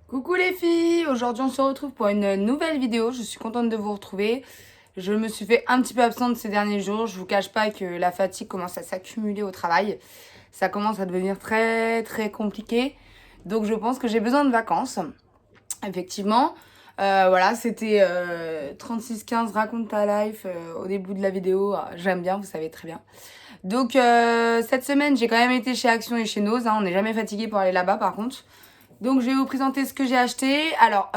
Coucou les filles, aujourd'hui on se retrouve pour une nouvelle vidéo, je suis contente de vous retrouver. Je me suis fait un petit peu absente ces derniers jours, je vous cache pas que la fatigue commence à s'accumuler au travail. Ça commence à devenir très compliqué, donc je pense que j'ai besoin de vacances. Effectivement, voilà, c'était 3615 raconte ta life au début de la vidéo, j'aime bien, vous savez très bien. Donc cette semaine j'ai quand même été chez Action et chez Nose, on n'est jamais fatigué pour aller là-bas par contre. Donc je vais vous présenter ce que j'ai acheté. Alors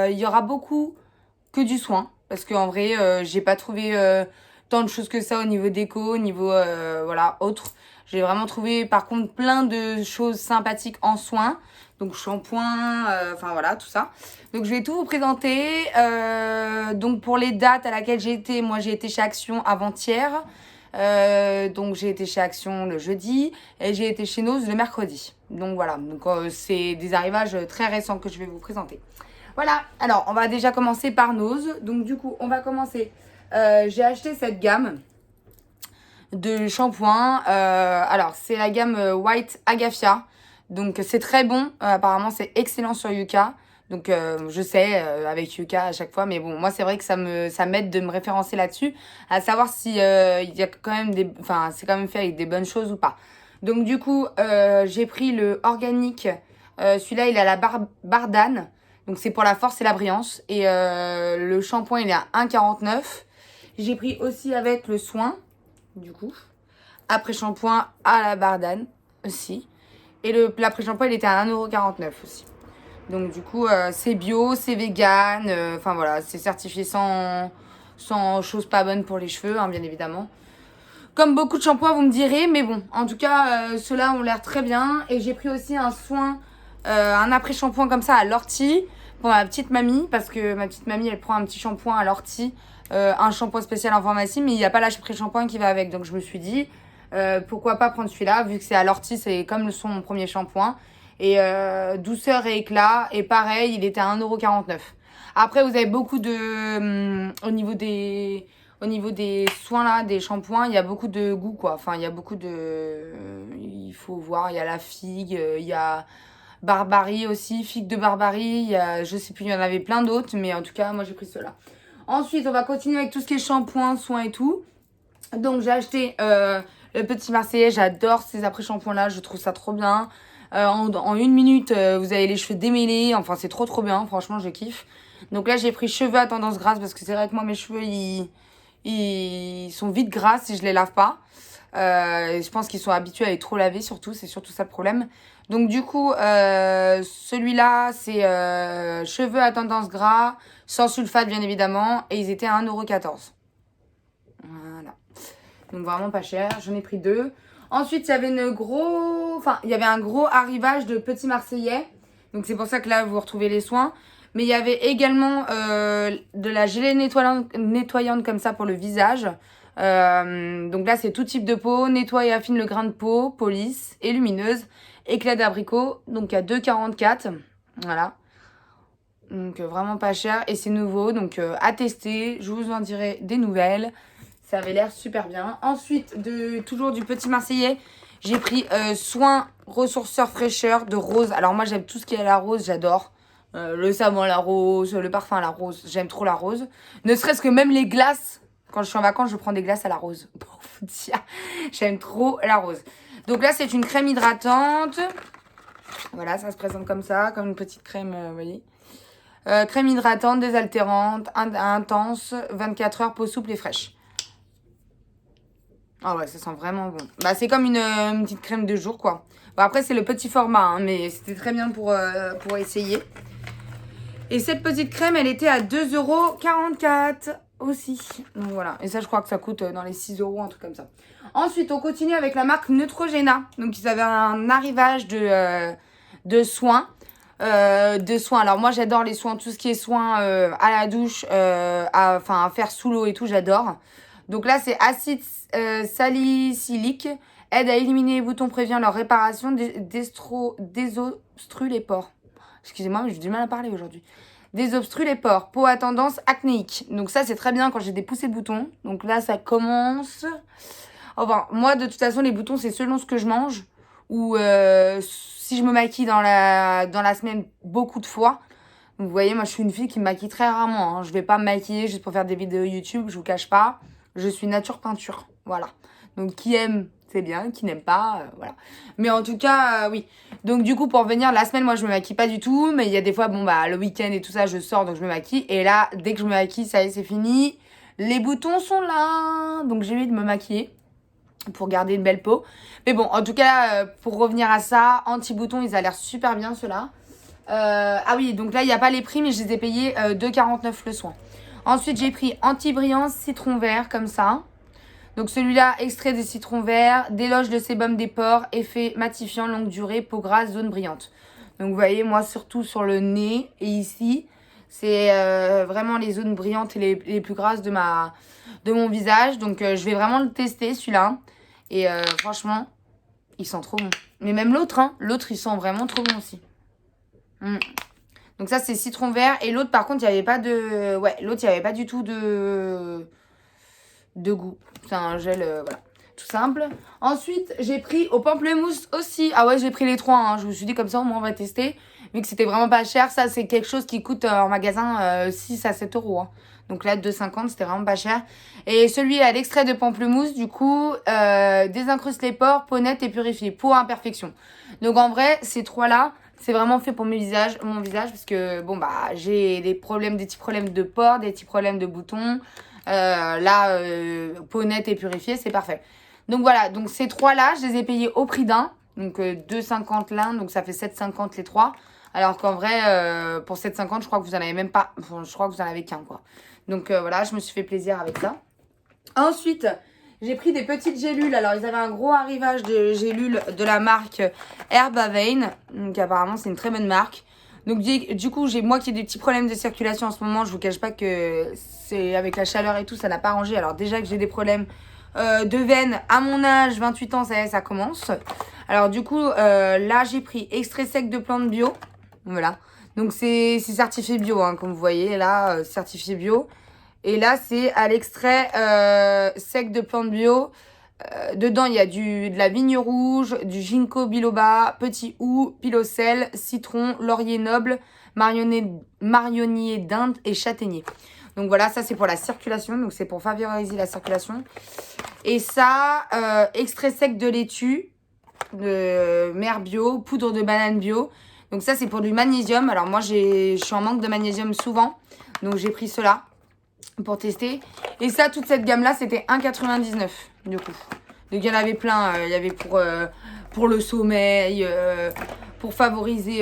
il y aura beaucoup que du soin parce qu'en vrai j'ai pas trouvé tant de choses que ça au niveau déco, au niveau voilà autre. J'ai vraiment trouvé par contre plein de choses sympathiques en soins. Donc shampoing, enfin voilà tout ça. Donc je vais tout vous présenter. Donc pour les dates à laquelle j'ai été, moi j'ai été chez Action avant-hier. Donc j'ai été chez Action le jeudi et j'ai été chez Nose le mercredi. Donc voilà, donc c'est des arrivages très récents que je vais vous présenter. Voilà, alors on va déjà commencer par Nose. Donc du coup, on va commencer. J'ai acheté cette gamme de shampoing. Alors c'est la gamme White Agafia. Donc c'est très bon. Apparemment c'est excellent sur Yuka. Donc je sais avec Yuka à chaque fois, mais bon moi c'est vrai que ça m'aide de me référencer là-dessus, à savoir si il y a quand même des, enfin c'est quand même fait avec des bonnes choses ou pas. Donc du coup j'ai pris le organique. Celui-là il est à la bardane. Donc c'est pour la force et la brillance. Et le shampoing il est à 1,49. J'ai pris aussi avec le soin du coup. Après-shampoing à la bardane aussi. Et l'après-shampoing, il était à 1,49 € aussi. Donc du coup, c'est bio, c'est vegan. Enfin voilà, c'est certifié sans choses pas bonnes pour les cheveux, hein, bien évidemment. Comme beaucoup de shampoings, vous me direz. Mais bon, en tout cas, ceux-là ont l'air très bien. Et j'ai pris aussi un soin, un après-shampoing comme ça à l'ortie pour ma petite mamie. Parce que ma petite mamie, elle prend un petit shampoing à l'ortie. Un shampoing spécial en pharmacie. Mais il n'y a pas l'après-shampoing qui va avec. Donc je me suis dit, pourquoi pas prendre celui-là. Vu que c'est à l'ortie, c'est comme son premier shampoing. Et douceur et éclat. Et pareil, il était à 1,49 €. Après, vous avez beaucoup de... au niveau des soins là, des shampoings, il y a beaucoup de goût quoi. Enfin, il y a beaucoup de... Il faut voir, il y a la figue, il y a Barbarie aussi, figue de Barbarie, il y a... Je sais plus, il y en avait plein d'autres, mais en tout cas, moi j'ai pris ceux-là. Ensuite, on va continuer avec tout ce qui est shampoing, soins et tout. Donc j'ai acheté le petit Marseillais, j'adore ces après-shampoings là, je trouve ça trop bien. En une minute, vous avez les cheveux démêlés, enfin c'est trop bien, franchement je kiffe. Donc là j'ai pris cheveux à tendance grasse parce que c'est vrai que moi mes cheveux ils sont vite gras si je les lave pas. Je pense qu'ils sont habitués à les trop laver surtout, c'est surtout ça le problème. Donc du coup celui-là c'est cheveux à tendance gras, sans sulfate bien évidemment, et ils étaient à 1,14 €. Voilà. Donc vraiment pas cher. J'en ai pris deux. Ensuite, il y avait il y avait un gros arrivage de petits Marseillais. Donc c'est pour ça que là, vous retrouvez les soins. Mais il y avait également de la gelée nettoyante comme ça pour le visage. Donc là, c'est tout type de peau. Nettoie et affine le grain de peau, police et lumineuse. Éclat d'abricot. Donc à 2,44 €. Voilà. Donc vraiment pas cher. Et c'est nouveau. Donc à tester. Je vous en dirai des nouvelles. Ça avait l'air super bien. Ensuite, toujours du petit Marseillais, j'ai pris soin ressourceur fraîcheur de rose. Alors moi, j'aime tout ce qui est à la rose, j'adore. Le savon à la rose, le parfum à la rose. J'aime trop la rose. Ne serait-ce que même les glaces. Quand je suis en vacances, je prends des glaces à la rose. Pour vous dire, j'aime trop la rose. Donc là, c'est une crème hydratante. Voilà, ça se présente comme ça, comme une petite crème, vous voyez. Crème hydratante, désaltérante, intense, 24 heures, peau souple et fraîche. Ah ouais, ça sent vraiment bon. Bah, c'est comme une petite crème de jour, quoi. Bon, après, c'est le petit format, hein, mais c'était très bien pour essayer. Et cette petite crème, elle était à 2,44 € aussi. Donc voilà. Et ça, je crois que ça coûte dans les 6 €, un truc comme ça. Ensuite, on continue avec la marque Neutrogena. Donc, ils avaient un arrivage de soins. Alors moi j'adore les soins, tout ce qui est soins à la douche, à faire sous l'eau et tout, j'adore. Donc là c'est acide salicylique, aide à éliminer les boutons, prévient leur réparation, désobstrue les pores. Excusez-moi mais j'ai du mal à parler aujourd'hui. Désobstrue les pores, peau à tendance acnéique. Donc ça c'est très bien quand j'ai des poussées de boutons. Donc là ça commence. Enfin moi de toute façon les boutons c'est selon ce que je mange. Ou si je me maquille dans la semaine beaucoup de fois, vous voyez, moi je suis une fille qui me maquille très rarement. Hein. Je vais pas me maquiller juste pour faire des vidéos YouTube, je vous cache pas. Je suis nature peinture, voilà. Donc qui aime, c'est bien, qui n'aime pas, voilà. Mais en tout cas, oui. Donc du coup, pour revenir, la semaine, moi je me maquille pas du tout. Mais il y a des fois, bon bah le week-end et tout ça, je sors, donc je me maquille. Et là, dès que je me maquille, ça y est, c'est fini. Les boutons sont là. Donc j'ai envie de me maquiller pour garder une belle peau. Mais bon, en tout cas, pour revenir à ça, anti-boutons, ils ont l'air super bien ceux-là. Ah oui, donc là, il n'y a pas les prix, mais je les ai payés 2,49 le soin. Ensuite, j'ai pris anti-brillance citron vert, comme ça. Donc celui-là, extrait des citrons verts, déloge le sébum des pores, effet matifiant, longue durée, peau grasse, zone brillante. Donc vous voyez, moi, surtout sur le nez et ici, c'est vraiment les zones brillantes et les plus grasses de mon visage. Donc je vais vraiment le tester, celui-là. Et franchement, il sent trop bon. Mais même l'autre, hein, l'autre, il sent vraiment trop bon aussi. Donc ça, c'est citron vert. Et l'autre, par contre, il n'y avait pas de... Ouais, l'autre, il n'y avait pas du tout de goût. C'est un gel, voilà. Tout simple. Ensuite, j'ai pris au pamplemousse aussi. Ah ouais, j'ai pris les trois. Hein. Je me suis dit comme ça, au moins, on va tester. Vu que c'était vraiment pas cher. Ça, c'est quelque chose qui coûte en magasin 6 à 7 euros. Hein. Donc là, 2,50, c'était vraiment pas cher. Et celui à l'extrait de pamplemousse, du coup, désincruste les pores, peau nette et purifiée. Peau à imperfection. Donc en vrai, ces trois-là, c'est vraiment fait pour mon visage. Parce que, bon, bah, j'ai des petits problèmes de pores, des petits problèmes de boutons. Là, peau nette et purifiée, c'est parfait. Donc voilà, donc ces trois-là, je les ai payés au prix d'un. Donc 2,50 l'un, donc ça fait 7,50 les trois. Alors qu'en vrai, pour 7,50, je crois que vous en avez même pas. Enfin, je crois que vous en avez qu'un, quoi. Donc voilà, je me suis fait plaisir avec ça. Ensuite, j'ai pris des petites gélules. Alors, ils avaient un gros arrivage de gélules de la marque Herb Avein. Donc apparemment, c'est une très bonne marque. Donc du coup, moi qui ai des petits problèmes de circulation en ce moment, je vous cache pas que c'est avec la chaleur et tout, ça n'a pas arrangé. Alors déjà que j'ai des problèmes de veines à mon âge, 28 ans, ça commence. Alors du coup, là j'ai pris extrait sec de plantes bio. Voilà. Donc c'est certifié bio, hein, comme vous voyez, là, certifié bio. Et là, c'est à l'extrait sec de plantes bio. Dedans, il y a de la vigne rouge, du ginkgo biloba, petit hou, pilocelle, citron, laurier noble, marionnier d'Inde et châtaignier. Donc voilà, ça c'est pour la circulation, donc c'est pour favoriser la circulation. Et ça, extrait sec de laitue, de mer bio, poudre de banane bio. Donc ça c'est pour du magnésium. Alors moi je suis en manque de magnésium souvent, donc j'ai pris cela pour tester. Et ça, toute cette gamme-là, c'était 1,99 du coup. Donc il y en avait plein. Il y avait pour le sommeil, pour favoriser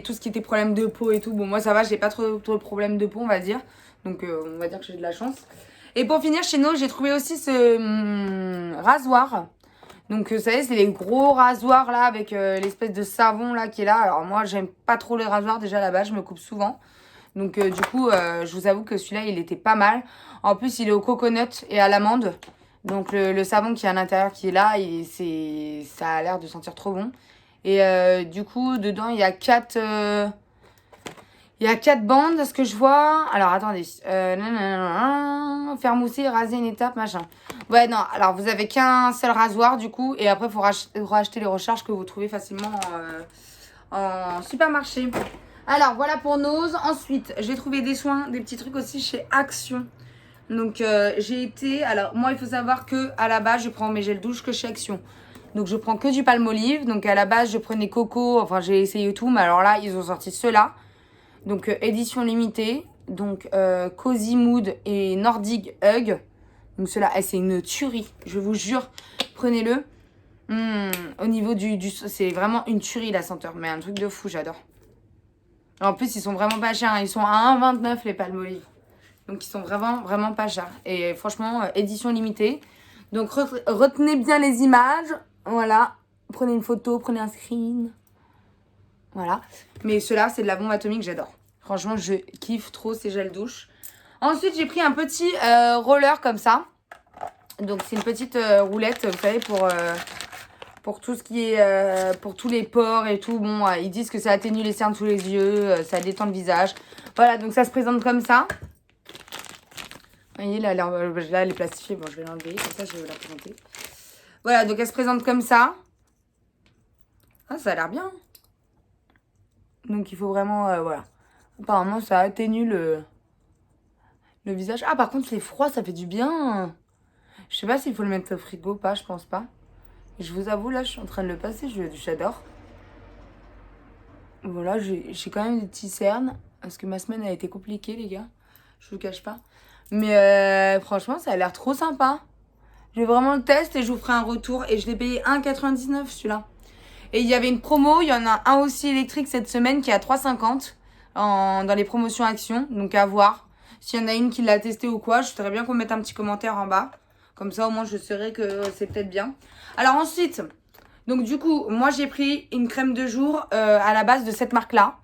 tout ce qui était problème de peau et tout. Bon, moi ça va, j'ai pas trop de problèmes de peau, on va dire. Donc on va dire que j'ai de la chance. Et pour finir, chez nous, j'ai trouvé aussi ce rasoir. Donc vous savez, c'est les gros rasoirs là avec l'espèce de savon là qui est là. Alors moi, j'aime pas trop les rasoirs déjà là-bas, je me coupe souvent. Donc du coup, je vous avoue que celui-là, il était pas mal. En plus, il est au coconut et à l'amande. Donc le savon qui est à l'intérieur, qui est là, ça a l'air de sentir trop bon. Et du coup, dedans, il y a 4 bandes, ce que je vois. Alors, attendez. Faire mousser, raser une étape, machin. Ouais, non. Alors, vous avez qu'un seul rasoir, du coup. Et après, il faut racheter les recharges que vous trouvez facilement en supermarché. Alors, voilà pour Nose. Ensuite, j'ai trouvé des soins, des petits trucs aussi chez Action. Donc, j'ai été... Alors, moi, il faut savoir que à la base, je prends mes gels douche que chez Action. Donc, je prends que du Palmolive. Donc, à la base, je prenais Coco. Enfin, j'ai essayé tout. Mais alors là, ils ont sorti ceux-là. Donc, édition limitée. Donc, Cozy Mood et Nordic Hug. Donc, ceux-là, c'est une tuerie. Je vous jure, prenez-le. Au niveau c'est vraiment une tuerie, la senteur. Mais un truc de fou, j'adore. En plus, ils sont vraiment pas chers. Hein. Ils sont à 1,29 les Palmolive. Donc, ils sont vraiment, vraiment pas chers. Et franchement, édition limitée. Donc, retenez bien les images. Voilà. Prenez une photo, prenez un screen. Voilà. Mais ceux-là, c'est de la bombe atomique, j'adore. Franchement, je kiffe trop ces gels douche. Ensuite, j'ai pris un petit roller comme ça. Donc, c'est une petite roulette, vous savez, pour tout ce qui est... pour tous les pores et tout. Bon, ils disent que ça atténue les cernes sous les yeux, ça détend le visage. Voilà, donc ça se présente comme ça. Vous voyez, là, elle est plastifiée. Bon, je vais l'enlever, comme ça, je vais vous la présenter. Voilà, donc elle se présente comme ça. Ah, ça a l'air bien. Donc il faut vraiment, voilà. Apparemment ça atténue le visage. Ah par contre c'est froid, ça fait du bien. Je sais pas s'il faut le mettre au frigo ou pas, je pense pas. Je vous avoue, là je suis en train de le passer, j'adore. Voilà, j'ai quand même des petits cernes. Parce que ma semaine a été compliquée les gars. Je vous cache pas. Mais franchement ça a l'air trop sympa. Je vais vraiment le tester et je vous ferai un retour. Et je l'ai payé 1,99 celui-là. Et il y avait une promo, il y en a un aussi électrique cette semaine qui est à 3,50 dans les promotions Action. Donc à voir. S'il y en a une qui l'a testé ou quoi, je voudrais bien qu'on mette un petit commentaire en bas. Comme ça au moins je saurai que c'est peut-être bien. Alors ensuite, donc du coup, moi j'ai pris une crème de jour à la base de cette marque-là.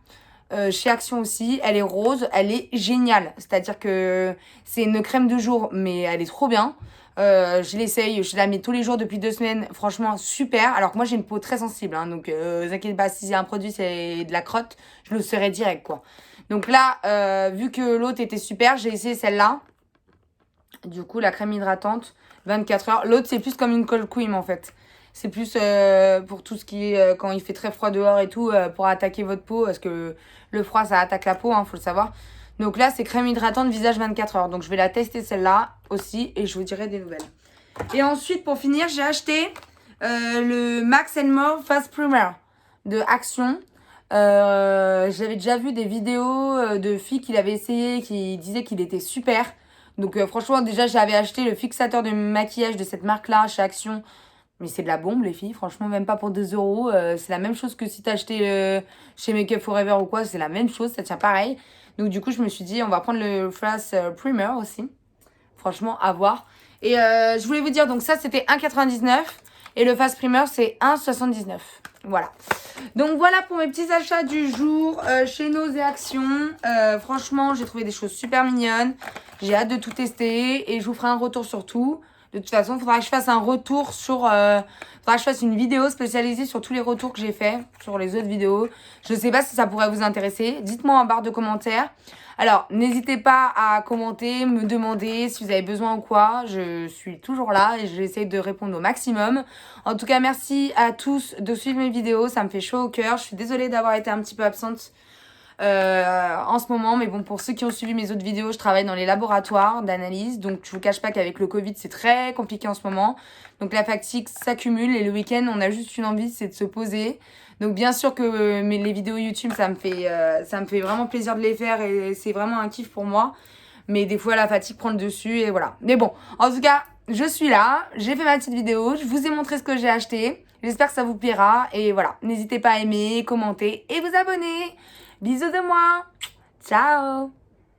Chez Action aussi, elle est rose, elle est géniale. C'est-à-dire que c'est une crème de jour, mais elle est trop bien. Je l'essaye, je la mets tous les jours depuis 2 semaines. Franchement, super. Alors que moi, j'ai une peau très sensible. Hein, donc, vous inquiétez pas, si un produit, c'est de la crotte, je le serai direct, quoi. Donc là, vu que l'autre était super, j'ai essayé celle-là. Du coup, la crème hydratante, 24 heures. L'autre, c'est plus comme une cold cream, en fait. C'est plus pour tout ce qui est quand il fait très froid dehors et tout, pour attaquer votre peau. Parce que le froid, ça attaque la peau, hein, faut le savoir. Donc là, c'est crème hydratante visage 24 heures. Donc je vais la tester celle-là aussi et je vous dirai des nouvelles. Et ensuite, pour finir, j'ai acheté le Max More Fast Primer de Action. J'avais déjà vu des vidéos de filles qui l'avaient essayé, qui disaient qu'il était super. Donc franchement, déjà, j'avais acheté le fixateur de maquillage de cette marque-là chez Action. Mais c'est de la bombe, les filles. Franchement, même pas pour 2 euros. C'est la même chose que si t'as acheté chez Make Up Forever ou quoi. C'est la même chose, ça tient pareil. Donc, du coup, je me suis dit, on va prendre le Fast Primer aussi. Franchement, à voir. Et je voulais vous dire, donc ça, c'était 1,99. Et le Fast Primer, c'est 1,79. Voilà. Donc, voilà pour mes petits achats du jour chez Nose et Action. Franchement, j'ai trouvé des choses super mignonnes. J'ai hâte de tout tester. Et je vous ferai un retour sur tout. De toute façon, il faudra que je fasse un retour sur... faudra que je fasse une vidéo spécialisée sur tous les retours que j'ai fait sur les autres vidéos. Je ne sais pas si ça pourrait vous intéresser. Dites-moi en barre de commentaires. Alors, n'hésitez pas à commenter, me demander si vous avez besoin ou quoi. Je suis toujours là et j'essaie de répondre au maximum. En tout cas, merci à tous de suivre mes vidéos. Ça me fait chaud au cœur. Je suis désolée d'avoir été un petit peu absente en ce moment, mais bon, pour ceux qui ont suivi mes autres vidéos, je travaille dans les laboratoires d'analyse, donc je vous cache pas qu'avec le Covid c'est très compliqué en ce moment, donc la fatigue s'accumule et le week-end on a juste une envie, c'est de se poser. Donc bien sûr que les vidéos YouTube ça me fait vraiment plaisir de les faire et c'est vraiment un kiff pour moi, mais des fois la fatigue prend le dessus et voilà. Mais bon, en tout cas je suis là, j'ai fait ma petite vidéo, je vous ai montré ce que j'ai acheté, j'espère que ça vous plaira et voilà, n'hésitez pas à aimer, commenter et vous abonner. Bisous de moi. Ciao.